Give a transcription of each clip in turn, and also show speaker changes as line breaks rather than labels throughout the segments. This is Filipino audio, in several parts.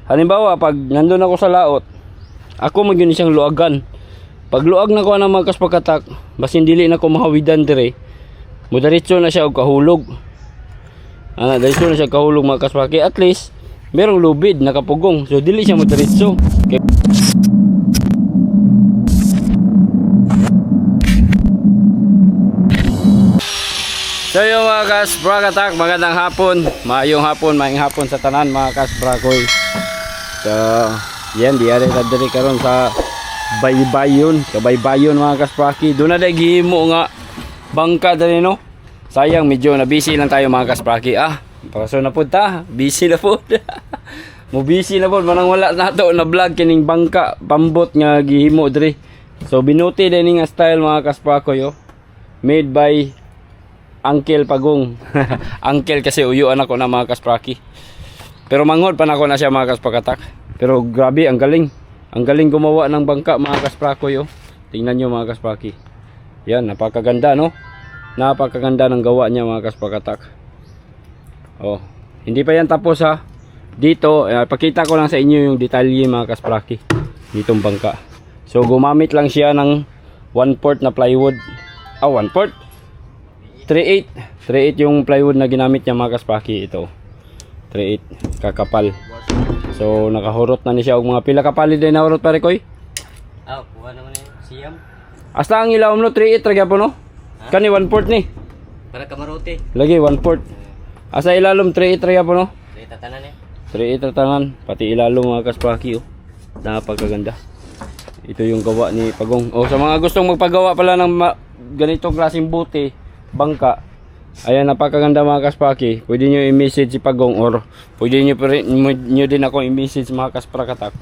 Halimbawa, pag nandun ako sa laot, ako magyun siyang luagan. Pag luag na ko ng mga kaspakatak, basin dili na ko mahawidan dire. Mudiretso na siya og kahulog. Diretso na siya kahulog mga kaspaki. At least merong lubid nakapugong. So dili siya mudiretso. Okay. So yung mga kaspakatak, magandang hapon. Maayong hapon, maayong hapon sa tanan mga kasprakoy. So yan, di ari kadiri karon sa baybayon, kabaybayon mga kaspraki. Doon na gihimo nga bangka dali no. Sayang medyo na busy lang tayo mga kaspraki. Paraso na pud ta, busy na pud. Mo busy na pud manang wala nato na vlog kining bangka pambot nga gihimo diri. So binuti din nga style mga kaspraki yo. Made by Uncle Pagong. Uncle kasi uyuan ako na mga kaspraki. Pero manghod pa na ako na siya mga kaspakatak. Pero grabe ang galing. Ang galing gumawa ng bangka mga kasprako yo. Tingnan nyo mga kaspraki. Yan, napakaganda no. Napakaganda ng gawa niya mga kaspakatak. Oh, hindi pa yan tapos ha. Dito, pakita ko lang sa inyo yung detalye mga kaspraki. Ditong bangka. So gumamit lang siya ng 1/4 na plywood. 1/4. 3/8. 3/8 yung plywood na ginamit niya mga kaspraki. Ito 3/8 kakapal. So nakahurot na ni siya og mga pila kapalid din nahurot pare koy.
Kuha naman ni siyam.
Hasta ang ilaw mo 3/8 ra gyapon no. Kani 1/4 ni.
Para kamarote.
Lagi 1/4. Asa ilalom 3/8 ra gyapon no.
Dito tanan ni.
3/8 ra tanan pati ilalom mga kaspraki oh. Napakaganda. Ito yung gawa ni Pagong. Sa mga gustong magpagawa pala ng ganitong klaseng bote, bangka. Ayan, napakaganda mga kaspaki. Pwede nyo i-message si Pagong or pwede nyo din ako i-message mga kasprakatak.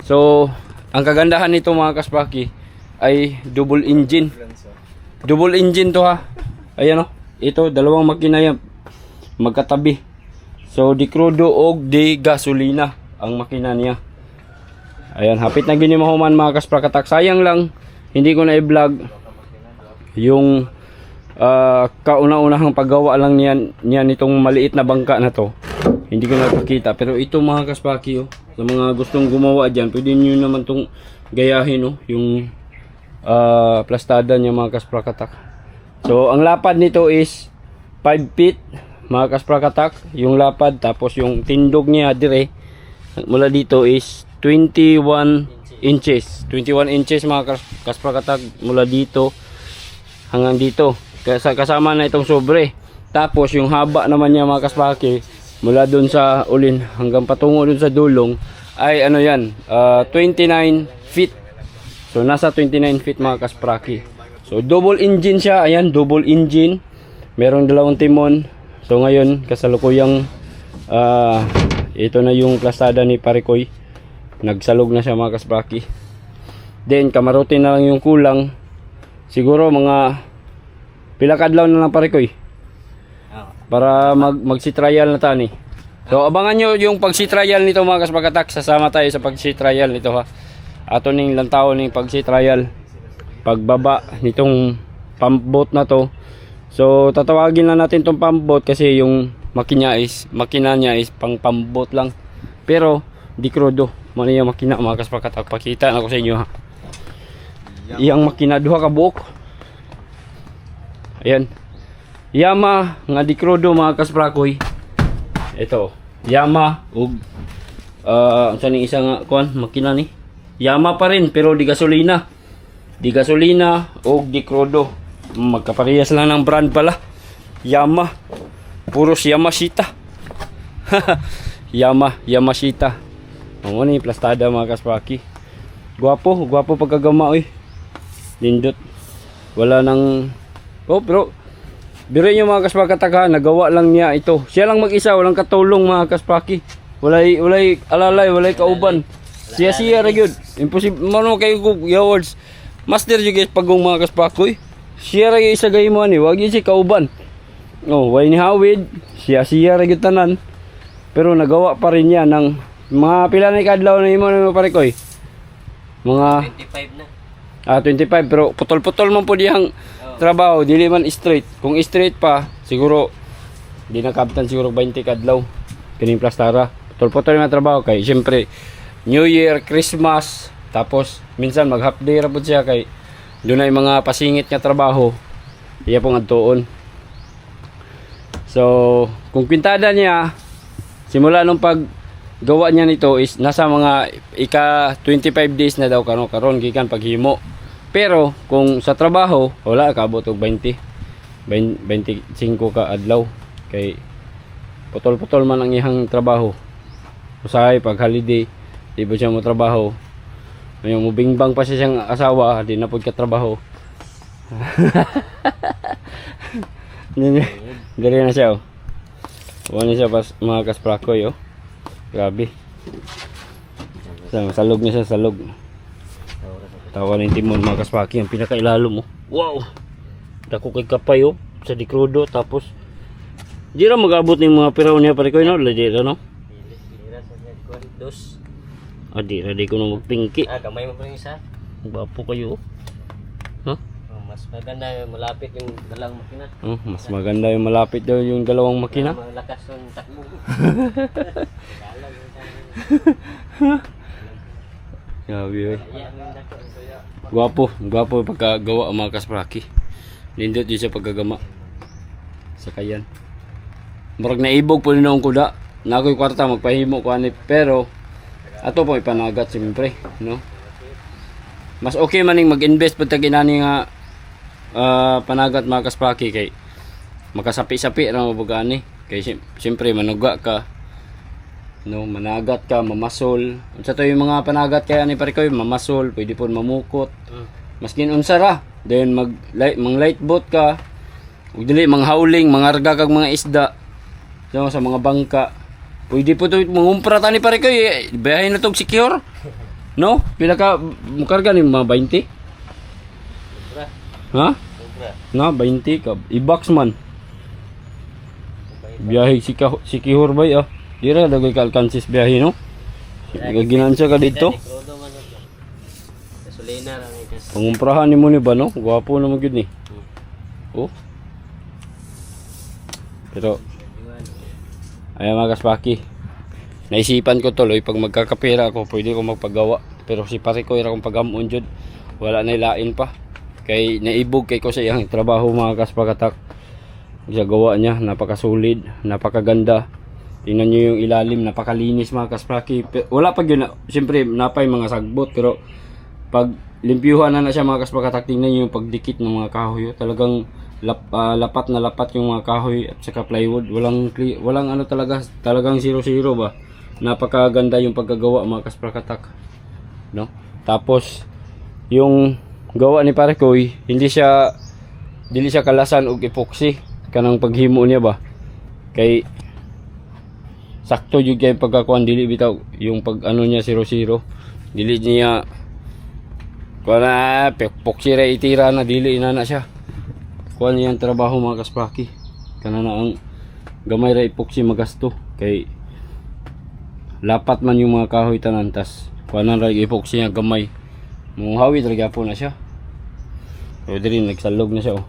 So, ang kagandahan nito mga kaspaki ay double engine. Double engine to ha. Ayan o. Ito, dalawang makina yan. Magkatabi. So, di crudo o di gasolina ang makina niya. Ayan, hapit na ginimahuman mga kasprakatak. Sayang lang, hindi ko na i-vlog yung kauna-unahang paggawa lang niyan itong maliit na bangka na to. Hindi ko napakita pero ito mga kaspaki sa mga gustong gumawa diyan, pwede niyo naman tong gayahin yung plastada niya mga kasprakatak. So ang lapad nito is 5 feet mga kasprakatak, yung lapad, tapos yung tindog niya dire mula dito is 21 inches. 21 inches mga kasprakatak mula dito hanggang dito. Kasama na itong sobre. Tapos yung haba naman niya mga kaspaki mula dun sa ulin hanggang patungo dun sa dulong ay ano yan, 29 feet. So nasa 29 feet mga kaspraki. So double engine siya. Ayan, double engine. Merong dalawang timon. So ngayon kasalukuyang ito na yung plastada ni Parikoy. Nagsalog na siya mga kaspraki. Then kamarote na lang yung kulang. Siguro mga pila kadlaw na lang pare koy. Para magsi-trial na tani. So abangan nyo yung pagsi-trial nito mga kaspakatak. Sasama tayo sa pagsi-trial nito ha. Ato ning lantaw ning pagsi-trial. Pagbaba nitong pump boat na to. So tatawagin na natin tong pump boat kasi yung makina niya is pang pump boat lang. Pero di crudo. Mano yung makina mga kaspakatak. Pakita na ko sa inyo ha. Iyang makina duha ka buok. Ayan. Yama nga di crudo mga kasprakoy. Ito, Yama ug unsa ning isa nga kuan makina ni? Yama pa rin pero di gasolina. Di gasolina ug di crudo. Magkaparehas lang ng brand pala. Yama. Puros Yamashita. Yamashita. Ang ni plastada mga kaspraki. Guwapo pagkagama oy. Lindot. Wala nang pero biro nyo mga kaspakatak, nagawa lang niya ito. Siya lang mag-isa, walang katulong mga kaspaki. Walay alalay, walay kauban. Siya ra gyud. Imposible mano kay yawards. Master jud guys Pagong mga kaspakoy. Siya ra gyud isa gaymo ani, wag gyud si kauban. Way ni hawid, siya ra gyud tanan. Pero nagawa pa rin niya ng mga pila na kadlaw na imo na pare koy. Mga
25 na.
25 pero putol-putol man po diyang trabaho, dili man straight. Kung straight pa, siguro di nakabtan siguro 20 kadlaw kining plastara. putol-putol yung mga trabaho kay siyempre New Year, Christmas, tapos minsan mag half day ra pud siya kay doon ay mga pasingit nga trabaho iya pong adtuon. So kung kwintada niya simula nung paggawa niya nito is nasa mga ika 25 days na daw karon gikan paghimo. Pero kung sa trabaho wala kaabot og 25 ka adlaw kay putol-putol man ang iyang trabaho. Usahay pag holiday di ba siya mo trabaho. Ngayon mubingbang pa siya siyang asawa, di na pud ka trabaho. Dali na siya oh. Wala siya pas mga kasprakoy oh. Grabe. Salog niya siya, salog. Tawa ng timon mga kaspaki, ang pinakailalo mo. Wow. Dako kay kapay oh, sa dikrudo tapos di ra magabot ning mga piraw niya pare ko no, di ra no.
Dos.
Di ko na magpingki.
Gamay mo pa yung isa.
Gwapo kayo. Huh?
Mas maganda yung malapit yung dalawang makina.
Mas maganda yung malapit daw yung dalawang makina.
Malakas yung takbo.
Grabe eh. Gwapo pagkagawa ang mga kaspraki. Lindot yun sa pagkagama. Sakayan. Murag naibog po rin akong kuda. Na ako'y kwarta magpahimo ko ani pero ato po ipanagat siyempre, no? Mas okay maning mag-invest pud tag inani nga panagat mga kaspraki kay makasapi-sapi ra mo bugani kay siyempre manuga ka, no, managat ka, mamasol. Unsa to yung mga panagat kay ani pare ko, mamasol, pwede pud mamukot. Maskin unsa ra, then mang light boat ka. Ug dili manghauling, mangarga kag mga isda. So, sa mga bangka. Pwede po ito mangumpra tani pare ko, biyahe na tong secure. No? Pila ka mukarga ni mga 20?
Sobra.
Ha?
Sobra.
Na 20 ka. I-box man. Biyahe sikihor bay ah. Dira dagay ka alkansis biyahe no. Ginansya ka dito.
Gasolina ra ni kas.
Pangumprahan ni mo ni ba no? Gwapo naman gyud ni. Oh. Pero ayan mga kaspaki, naisipan ko tuloy pag magkakapira ako pwede ko magpagawa, pero si pare ko ira kong pag-amon jud, wala na ilain pa kay naibog kay ko sa iyang trabaho mga kaspakatak. Sa gawa niya napakasulid, napakaganda. Tingnan niyo yung ilalim, napakalinis mga kaspaki. Wala pa yun, siyempre napay mga sagbot, pero pag limpyuhan na siya mga kaspakatak, tingnan niyo yung pagdikit ng mga kahoy. Talagang lapat na lapat yung mga kahoy at saka plywood. Walang ano talagang 0-0 ba. Napakaganda yung pagkagawa mga kaspakatak, no? Tapos yung gawa ni pare ko, dili siya kalasan og epoxy kanang paghimo niya ba. Kay sakto jud kay pagkakuan, dili bitaw yung pag ano niya 0-0. Dili niya kana epoxy ra itira na, dili na siya. Kuan yang trabaho mga kaspaki, kana na ang gamay ra epoxy magasto kay lapat man yung mga kahoy tanan, tas kuan ra epoxy nga gamay muhawid ra gyapon na siya. So diri nagsalog na siya oh.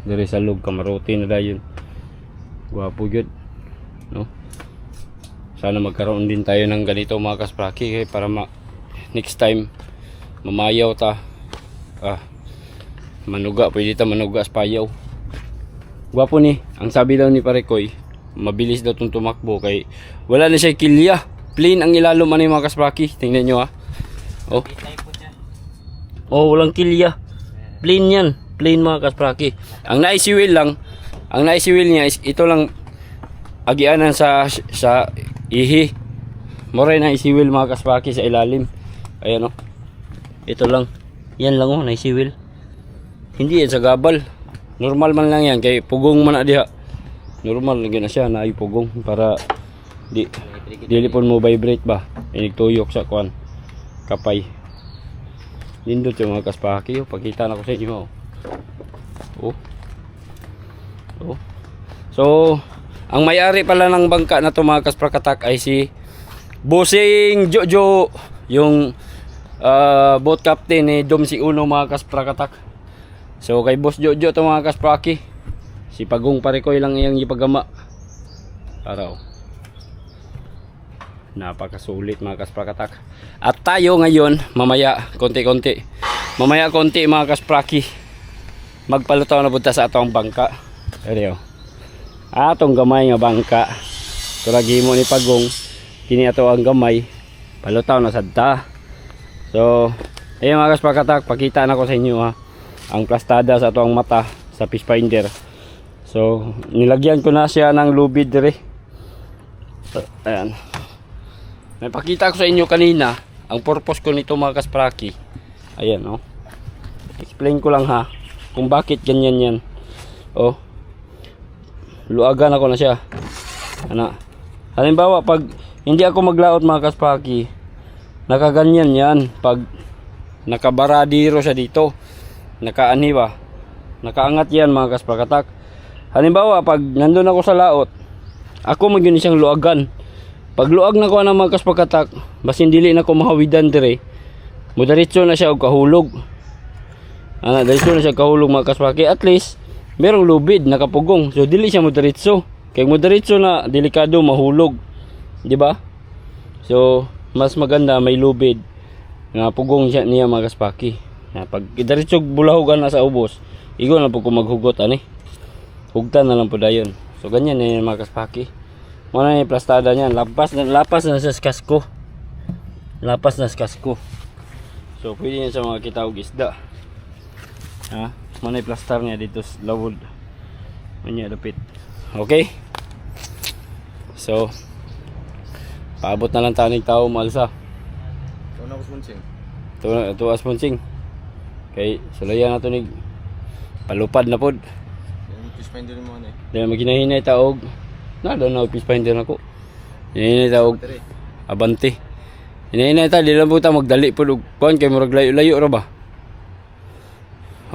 Diri salog kamarote na dayon. Gwapo gyud, no? Sana magkaroon din tayo ng ganito mga kaspaki kay para next time mamayaw ta. Manuga, pwede ta manuga sa payaw. Gwapo ni. Ang sabi daw ni Parekoy, mabilis daw itong tumakbo kay wala na siya kilya. Plain ang ilalom ano yung mga kaspaki. Tingnan nyo ha. Oh. Oh, walang kilya. Plain yan. Plain mga kaspraki. Ang naisiwil lang, ang naisiwil niya is ito lang agianan sa ihi. Moray na isiwil mga kaspraki sa ilalim. Ayan oh. Ito lang. Yan lang oh, naisiwil. Hindi yan sa gabal. Normal man lang yan kay pugong man na diha. Normal lagi na siya na ay pugong para dili pon mo vibrate ba. Inig tuyok sa kuan. Kapay. Lindot yung mga kaspaki oh. Pakita na ko sa inyo oh. Oh. Oh. So, ang may-ari pala ng bangka na to mga kasprakatak ay si Bossing Jojo, yung boat captain ni Dom si Uno mga kasprakatak. So kay Boss Jojo to mga kaspraki, si Pagong Parekoy lang iyang ipagama. Araw. Napakasulit mga kasprakatak. At tayo ngayon, mamaya konti-konti. Mamaya konti mga kaspraki. Magpalutaw na punta sa atong bangka. Ano atong gamay nga bangka. Kuragi mo ni Pagong. Kini ato ang gamay. Palutaw na sadta. So, ayun mga kasprakatak, pakita na ko sa inyo ha. Ang plastada sa atong mata sa fish finder. So, nilagyan ko na siya ng lubid dire. Ayan. May pakita ko sa inyo kanina ang purpose ko nito mga kaspraki. Ayan explain ko lang ha kung bakit ganyan yan. Luagan ako na siya. Halimbawa pag hindi ako maglaot mga kaspraki, nakaganyan yan. Pag nakabaradiro siya dito, nakaani ba, nakaangat yan mga kasprakatak. Halimbawa pag nandun ako sa laot, ako magyun siyang luagan. Pag luag na ko ng mga kasprakatak, basin dili na ko mahawidan dire, mudaritso na siya og kahulog. Diretso na siya kahulog mga kaspraki. At least merong lubid nakapugong, so dili siya mudaritso. Kay mudaritso na delikado mahulog, di ba? So mas maganda may lubid nga pugong siya niya mga kaspraki. Pag diretso bulahogan na sa ubos, igo na po ko maghugot ani. Hugtan na lang po dayon. So ganyan na yung mga kaspraki. Muna yung plastada niyan. Lapas na sa kasko. Lapas na sa kasko. So pwede niya sa mga kitawag isda. Muna yung plastar niya dito sa lawod. Muna dapit. Okay. So paabot na lang tanig tao malsa.
Ito na ko sponsing.
Ito sponsing. Kay sulayan na ito nig palupad na pod.
Yung fish finder mo na
Dahil maginahinay taog. Doon na fish finder ako. Hinahinay taog abante. Hinahinay ta di lang po ta magdali pod og kuan kay murag layo-layo ra ba.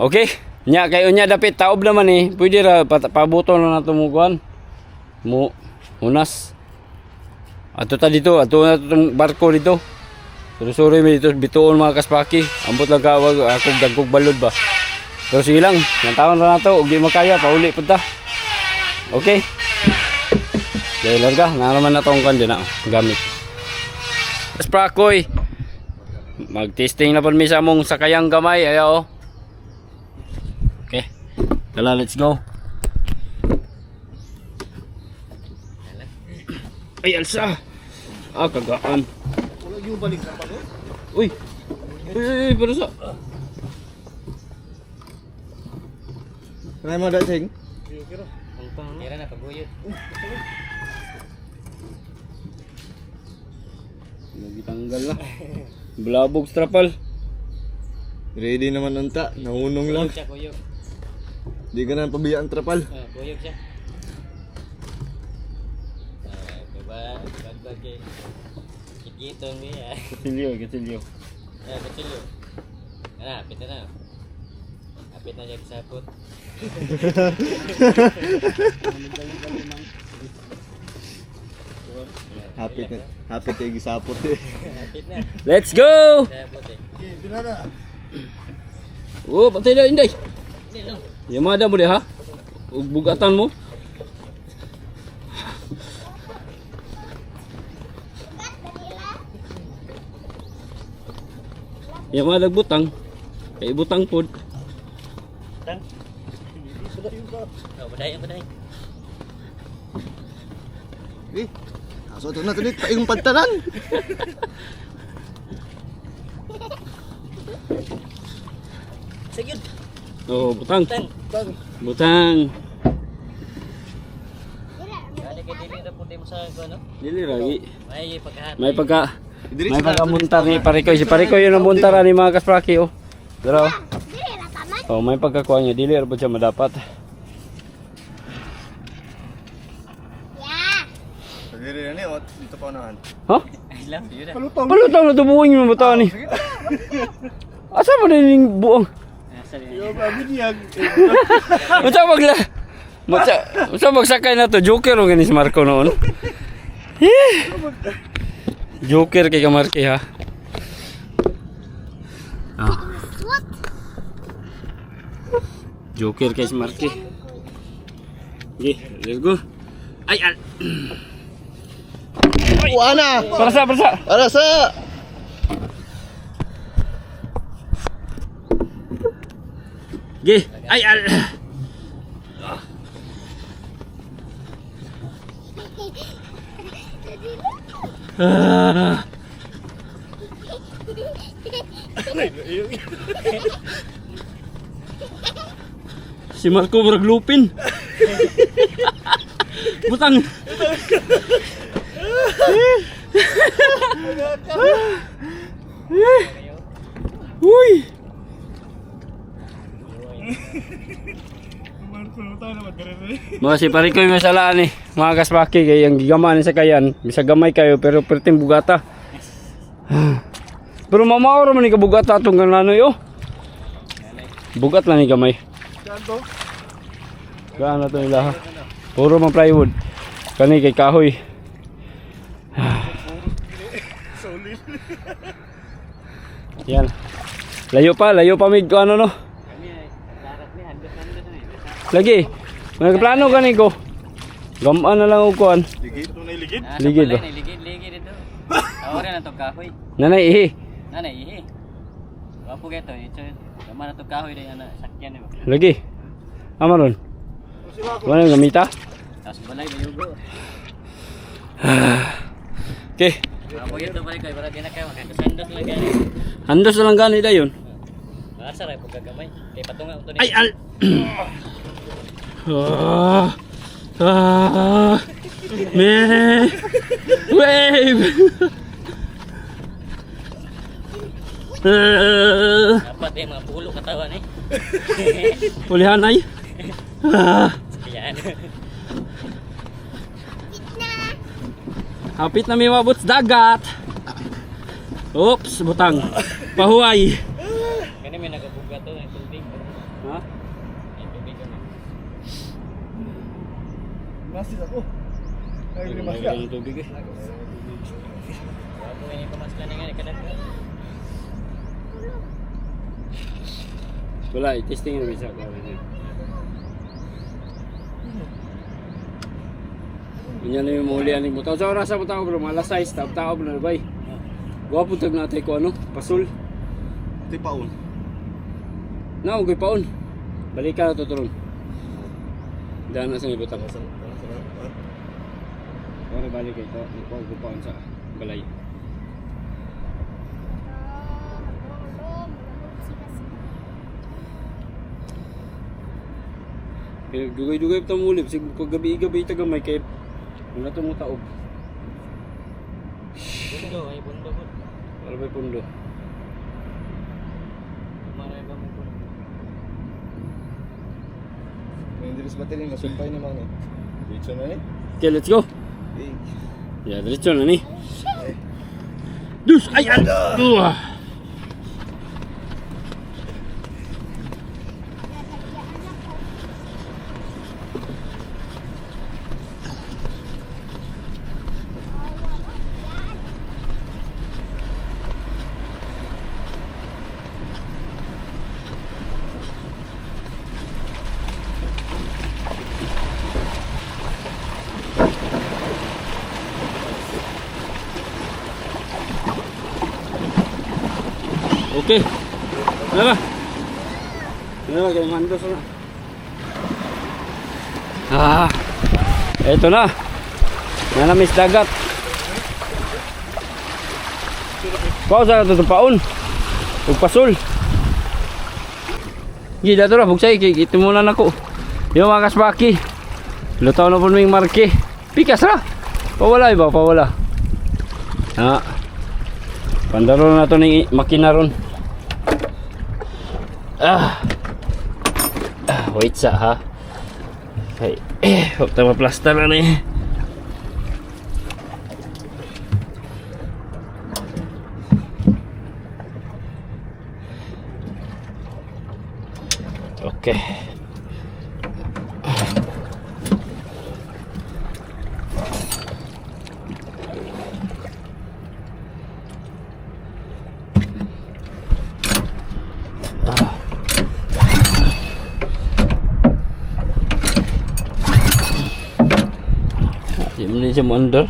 Okay. Nya kayo nya dapit taob naman pwede ra pabuto na nato mo kuan. Unas. Ato ta dito, ato na tong barko dito. Sorry mi dito bituon mga kaspraki. Ambot lang kawag ako dagkog balod ba. Pero sige lang, nantawan ra nato ug di makaya pauli pud ta. Okay. Dahil larga, naman na itong kanya na gamit. Kasprakoy, mag-testing na po mi sa mong sakayang gamay. Ayaw. Okay. Tala, let's go. Ay, alsa. Kagaan.
wala yung balik na palo.
Uy, pero sa...
Kanay mo dating?
Kira na paguyod.
Nagitanggal na. Blabog strapal.
Ready naman unta, nahunong lang.
Kuyog.
Di ka na pabiyaan trapal.
Kuyog siya. Diba? Bagbag kikiton mo yan.
Katilyo.
Kutsilyo. Apit na. Apit na siya kisapot.
Hapit kayo gisapot
Apit na.
Let's go!
Kisapot
Oh, patay na, Inday.
Hindi lang.
Yamada mo di ha? Ug bugatan mo. Yamada butang. Kay butang pod.
Tang. Baday.
So ito na tulit, paing pantanan.
Sige.
Oh, butang.
Tang.
Butang.
Kali kay dili na puti mo sa ano?
Dili ragi.
May pagkahat.
May pagkamuntar ni Parikoy. Si Parikoy yung namuntar ni mga kaspraki oh. Pero oh, may pagkakuha niya. Dili ra po siya madapat.
Pagdiri na niya, dito pa unahan.
Ha?
I love you na.
Palutang na tubuhin yung buta ni. Asa mo din yung buong? Masa magsakay na to, Joker o gani si Marco noon. Joker kay Kamarki ha. Joker kay si Marki. Okay, let's go. Ay,
Kuana.
Para sa.
Para sa.
Gi. Ay al. Ah. Si Marco murag lupin. Butang. Uy. Mga si pare ko yung masalaan eh. Mga kaspaki kay ang gigaman sa kayan. Bisa gamay kayo pero perting bugata. Pero mamaoro man ni kabugata atong gananoy oh. Bugat lang ni gamay. Gaano to nila ha? Puro man plywood. Kani kay kahoy. Yan. Layo pa mig ano no. Lagi. Nagplano kani ko. Gamaan na lang og kuan.
Ligid to na ligid.
Ligid ba?
Ligid ito. Tawarin na to kahoy.
Nanay ihi.
Nanay, ihi. Wapo geto, ito. Tama na to kahoy na yan, sakyan mo.
Lagi. Amaron. Wala nang gamita.
Tapos balay na yugo.
Okay.
Wapo geto balik kayo, para di na kayo makakasandas lang gani.
Andos na lang gani dayon.
Masa rin pag gagamay. Kaya patunga ko to
Ay al. Me. Wave.
Dapat eh, mga pulo katawan eh.
Ulihan ay.
Yan.
Hapit na may mabot sa dagat. Oops, butang. Pahuay.
Kani may nagabuga to, yung tubig.
Ha?
Yung tubig ko na.
Masis ako. Ay,
Ay,
limas
may
ka.
ganung tubig eh.
Wapo ini pamaslan nga ni kadang.
Wala, i-testing na bisa. Ganyan na yung mulian ng butaw. Sa oras sa butaw bro, malas 6, tao bro na bay. Gwapo tag natin ko ano, pasul.
Tipaon.
Na, okay paon. Balik ka na tuturon. Daan na sa may butaw. Para balik kayo ito, nagpapaon sa balay. Kaya dugay-dugay pa mulip, sig pag gabi-gabi tagamay kay wala to mo taog.
Bundo, ay bundo po.
Wala may pundo.
Maray ba mo po?
May diris battery masumpay naman eh. Dito na eh.
Okay, let's go.
Eh.
Ya, diretso na ni. Dus, ay an. Okay. Ano ba? Ano ba? Kaya mandos na. Eto na. Nanamis dagat. Kau sa ito paon. Ugpasul. Gila to na. Bugsay. Ito muna na ko. Yung mga kasbaki. Lutaw na po ng marke. Pikas na. Pawala iba. Pawala. Pandaro na ito ng makina ron. Wait sa ha. Okay. Huwag tayo maplaster na eh. Okay. Hindi mo na siya under.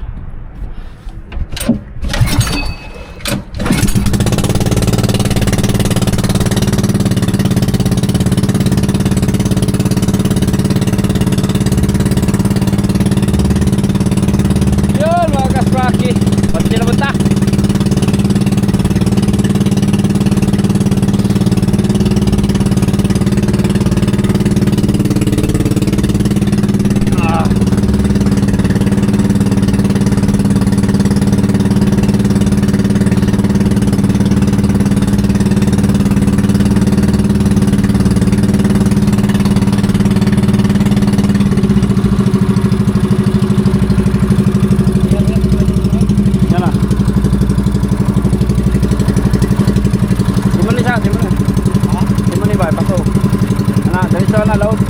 na load.